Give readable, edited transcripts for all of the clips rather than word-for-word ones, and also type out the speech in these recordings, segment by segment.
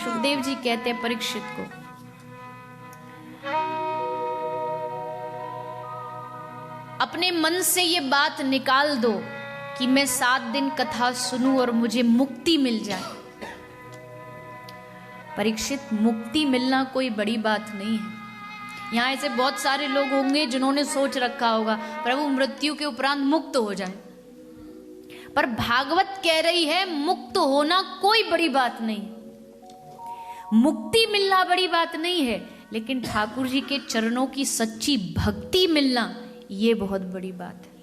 सुखदेव जी कहते हैं परीक्षित को, अपने मन से ये बात निकाल दो कि मैं 7 दिन कथा सुनूं और मुझे मुक्ति मिल जाए। परीक्षित, मुक्ति मिलना कोई बड़ी बात नहीं है। यहाँ ऐसे बहुत सारे लोग होंगे जिन्होंने सोच रखा होगा प्रभु मृत्यु के उपरांत मुक्त हो जाए, पर भागवत कह रही है मुक्त होना कोई बड़ी बात नहीं, मुक्ति मिलना बड़ी बात नहीं है, लेकिन ठाकुर जी के चरणों की सच्ची भक्ति मिलना ये बहुत बड़ी बात है।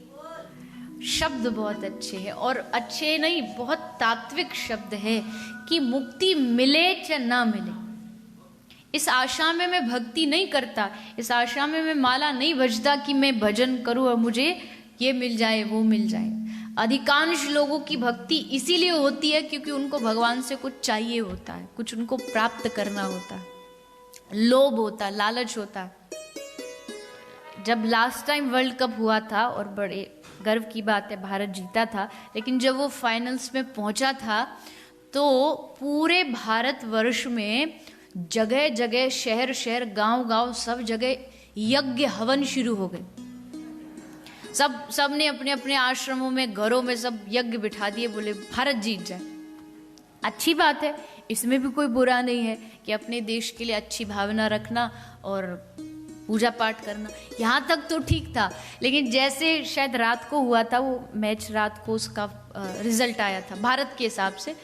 शब्द बहुत अच्छे हैं, और अच्छे नहीं, बहुत तात्विक शब्द है कि मुक्ति मिले चाहे ना मिले। इस आशा में मैं भक्ति नहीं करता, इस आशा में मैं माला नहीं बजता कि मैं भजन करूं और मुझे ये मिल जाए वो मिल जाए। अधिकांश लोगों की भक्ति इसीलिए होती है क्योंकि उनको भगवान से कुछ चाहिए होता है, कुछ उनको प्राप्त करना होता है, लोभ होता है, लालच होता है। जब लास्ट टाइम वर्ल्ड कप हुआ था, और बड़े गर्व की बात है भारत जीता था, लेकिन जब वो फाइनल्स में पहुंचा था तो पूरे भारतवर्ष में जगह जगह, शहर शहर, गांव गांव, सब जगह यज्ञ हवन शुरू हो गए। सब ने अपने अपने आश्रमों में, घरों में सब यज्ञ बिठा दिए, बोले भारत जीत जाए। अच्छी बात है, इसमें भी कोई बुरा नहीं है कि अपने देश के लिए अच्छी भावना रखना और पूजा पाठ करना, यहाँ तक तो ठीक था। लेकिन जैसे शायद रात को हुआ था वो मैच, रात को उसका रिजल्ट आया था भारत के हिसाब से,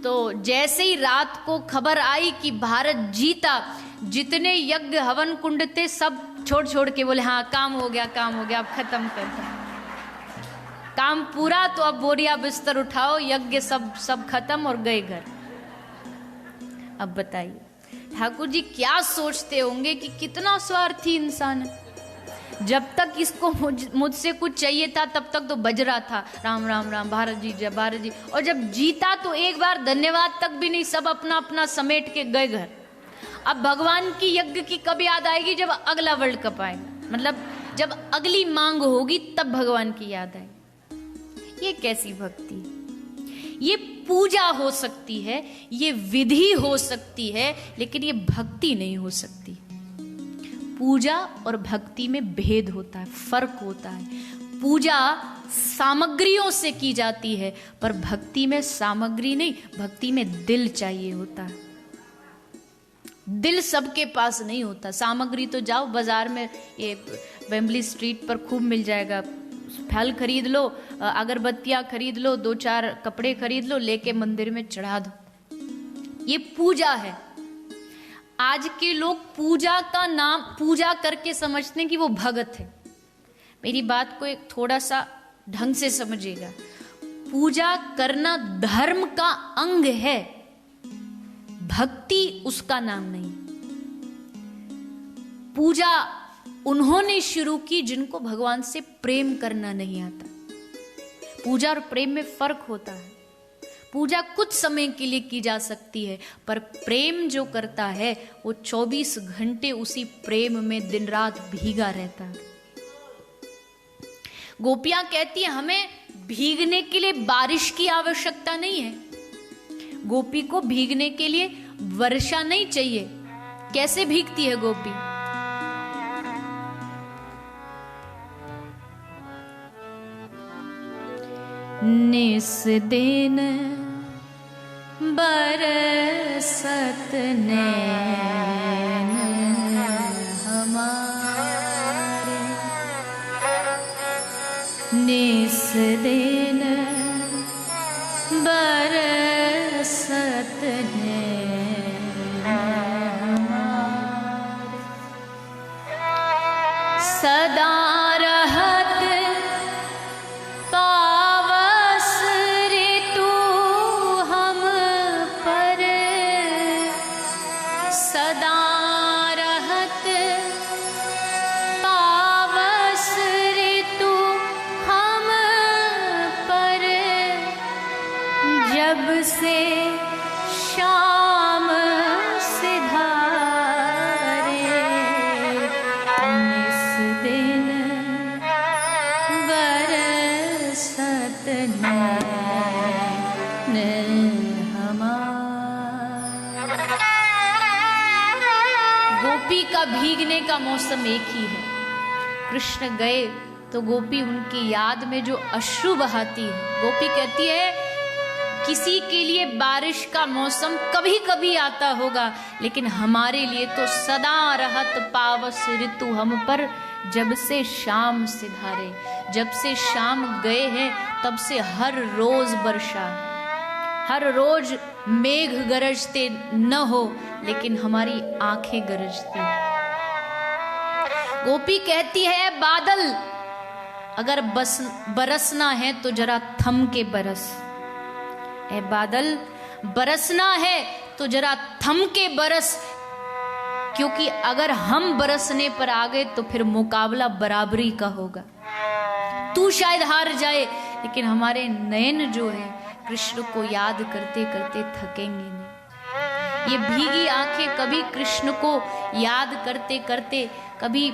तो जैसे ही रात को खबर आई कि भारत जीता, जितने यज्ञ हवन कुंड थे सब छोड़ छोड़ के बोले हाँ काम हो गया, काम हो गया, अब खत्म कर दो, काम पूरा, तो अब बोरिया बिस्तर उठाओ, यज्ञ सब खत्म और गए घर। अब बताइए ठाकुर जी क्या सोचते होंगे कि कितना स्वार्थी इंसान है। जब तक इसको मुझसे कुछ चाहिए था तब तक तो बज रहा था राम राम राम, भारत जी जय, भारत जी, और जब जीता तो एक बार धन्यवाद तक भी नहीं, सब अपना अपना समेट के गए घर। अब भगवान की यज्ञ की कब याद आएगी? जब अगला वर्ल्ड कप आएगा, मतलब जब अगली मांग होगी तब भगवान की याद आएगी। ये कैसी भक्ति? ये पूजा हो सकती है, ये विधि हो सकती है, लेकिन ये भक्ति नहीं हो सकती। पूजा और भक्ति में भेद होता है, फर्क होता है। पूजा सामग्रियों से की जाती है, पर भक्ति में सामग्री नहीं, भक्ति में दिल चाहिए होता है। दिल सबके पास नहीं होता। सामग्री तो जाओ बाजार में, ये वेम्बली स्ट्रीट पर खूब मिल जाएगा, फल खरीद लो, अगरबत्तियां खरीद लो, 2-4 कपड़े खरीद लो, लेके मंदिर में चढ़ा दो। ये पूजा है। आज के लोग पूजा का नाम पूजा करके समझते हैं कि वो भगत है। मेरी बात को एक थोड़ा सा ढंग से समझिएगा। पूजा करना धर्म का अंग है, भक्ति उसका नाम नहीं। पूजा उन्होंने शुरू की जिनको भगवान से प्रेम करना नहीं आता। पूजा और प्रेम में फर्क होता है। पूजा कुछ समय के लिए की जा सकती है, पर प्रेम जो करता है वो 24 घंटे उसी प्रेम में दिन रात भीगा रहता है। गोपियां कहती है हमें भीगने के लिए बारिश की आवश्यकता नहीं है। गोपी को भीगने के लिए वर्षा नहीं चाहिए। कैसे भीगती है गोपी? निस दिन बरसत नैन हमारे, निस दिन बरसत नैन हमारे, सदा रहत पावस ऋतु हम पर, सदा रहत पावस ऋतु हम पर, जब से शाम सिधारे, निस दिन गोपी का भीगने का मौसम एक ही है। कृष्ण गए तो गोपी उनकी याद में जो अश्रु बहाती है। गोपी कहती है किसी के लिए बारिश का मौसम कभी कभी आता होगा, लेकिन हमारे लिए तो सदा रहत पावस ऋतु हम पर, जब से शाम सिधारे। जब से शाम गए हैं तब से हर रोज वर्षा, हर रोज मेघ गरजते न हो, लेकिन हमारी आंखें गरजती। गोपी कहती है बादल अगर बरसना है तो जरा थम के बरस। ए बादल बरसना है तो जरा थम के बरस, क्योंकि अगर हम बरसने पर आ गए तो फिर मुकाबला बराबरी का होगा। तू शायद हार जाए, लेकिन हमारे नयन जो है कृष्ण को याद करते करते थकेंगे नहीं। ये भीगी आंखें कभी कृष्ण को याद करते करते कभी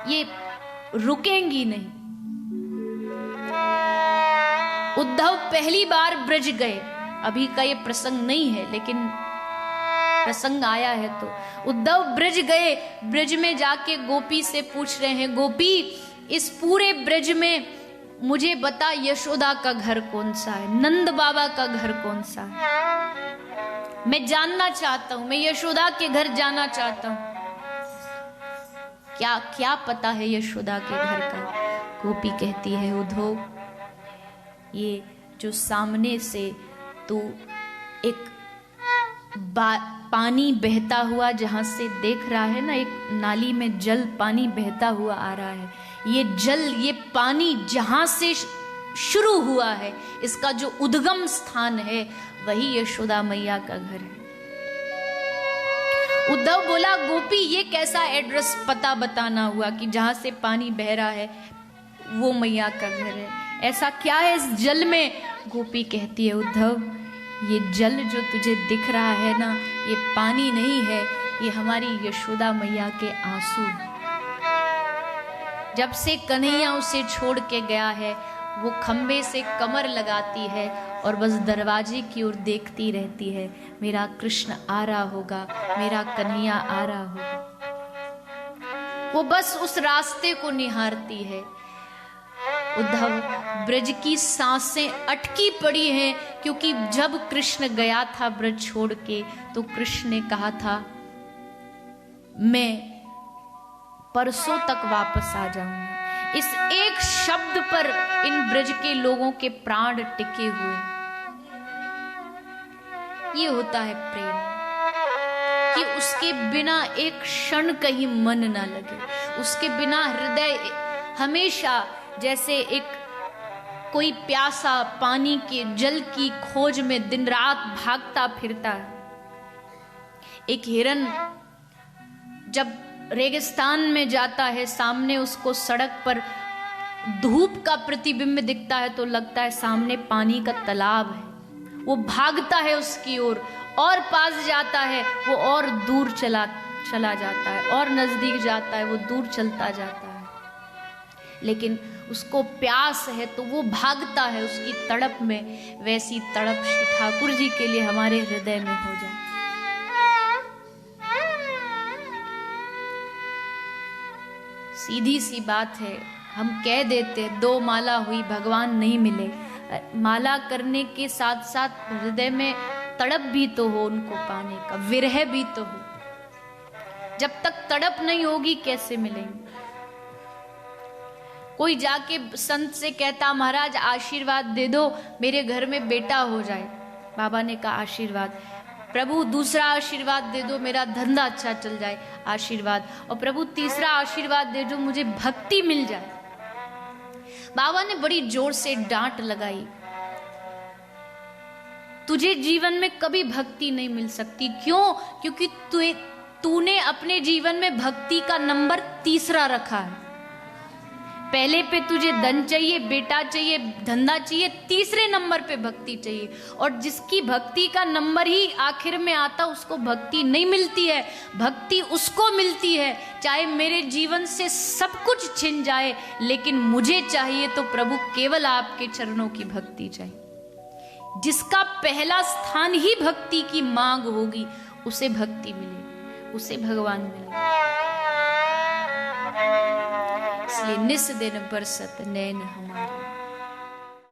ये रुकेंगी नहीं। उद्धव पहली बार ब्रज गए, अभी का ये प्रसंग नहीं है, लेकिन प्रसंग आया है तो उद्धव ब्रज गए। ब्रज में जाके गोपी से पूछ रहे हैं, गोपी इस पूरे ब्रज में मुझे बता यशोदा का घर कौन सा है, नंद बाबा का घर कौन सा है, मैं जानना चाहता हूं, मैं यशोदा के घर जाना चाहता हूं। क्या क्या पता है यशोदा के घर का? गोपी कहती है उद्धव, ये जो सामने से तू एक पानी बहता हुआ जहां से देख रहा है ना, एक नाली में जल पानी बहता हुआ आ रहा है, ये जल ये पानी जहां से शुरू हुआ है, इसका जो उद्गम स्थान है वही यशोदा मैया का घर है। उद्धव बोला गोपी ये कैसा एड्रेस पता बताना हुआ कि जहां से पानी बह रहा है वो मैया का घर है, ऐसा क्या है इस जल में? गोपी कहती है उद्धव ये जल जो तुझे दिख रहा है ना, ये पानी नहीं है, ये हमारी यशोदा मैया के आंसू। जब से कन्हैया उसे छोड़ के गया है वो खंबे से कमर लगाती है और बस दरवाजे की ओर देखती रहती है, मेरा कृष्ण आ रहा होगा, मेरा कन्हैया आ रहा होगा। वो बस उस रास्ते को निहारती है। उद्धव ब्रज की सांसें अटकी पड़ी हैं, क्योंकि जब कृष्ण गया था ब्रज छोड़ के तो कृष्ण ने कहा था मैं परसों तक वापस आ जाऊंगा। इस एक शब्द पर इन ब्रज के लोगों के प्राण टिके हुए। ये होता है प्रेम कि उसके बिना एक क्षण कहीं मन ना लगे, उसके बिना हृदय हमेशा जैसे एक कोई प्यासा पानी के जल की खोज में दिन रात भागता फिरता है। एक हिरन जब रेगिस्तान में जाता है, सामने उसको सड़क पर धूप का प्रतिबिंब दिखता है तो लगता है सामने पानी का तालाब है, वो भागता है उसकी ओर, और पास जाता है वो और दूर चला जाता है, और नजदीक जाता है वो दूर चलता जाता है। लेकिन उसको प्यास है तो वो भागता है उसकी तड़प में। वैसी तड़प श्री ठाकुर जी के लिए हमारे हृदय में हो जाए। सीधी सी बात है, हम कह देते 2 माला हुई भगवान नहीं मिले, माला करने के साथ साथ हृदय में तड़प भी तो हो उनको पाने का, विरह भी तो हो। जब तक तड़प नहीं होगी कैसे मिलेंगे? कोई जाके संत से कहता महाराज आशीर्वाद दे दो मेरे घर में बेटा हो जाए, बाबा ने कहा आशीर्वाद। प्रभु दूसरा आशीर्वाद दे दो मेरा धंधा अच्छा चल जाए, आशीर्वाद। और प्रभु तीसरा आशीर्वाद दे दो मुझे भक्ति मिल जाए। बाबा ने बड़ी जोर से डांट लगाई, तुझे जीवन में कभी भक्ति नहीं मिल सकती। क्यों? क्योंकि तूने अपने जीवन में भक्ति का नंबर 3 रखा है। पहले पे तुझे धन चाहिए, बेटा चाहिए, धंधा चाहिए, 3 नंबर पे भक्ति चाहिए। और जिसकी भक्ति का नंबर ही आखिर में आता उसको भक्ति नहीं मिलती है। भक्ति उसको मिलती है चाहे मेरे जीवन से सब कुछ छिन जाए, लेकिन मुझे चाहिए तो प्रभु केवल आपके चरणों की भक्ति चाहिए। जिसका पहला स्थान ही भक्ति की मांग होगी उसे भक्ति मिलेगी। उसे भगवान मिलेंगे। इसलिए निस दिन बरसत नैन हमारे।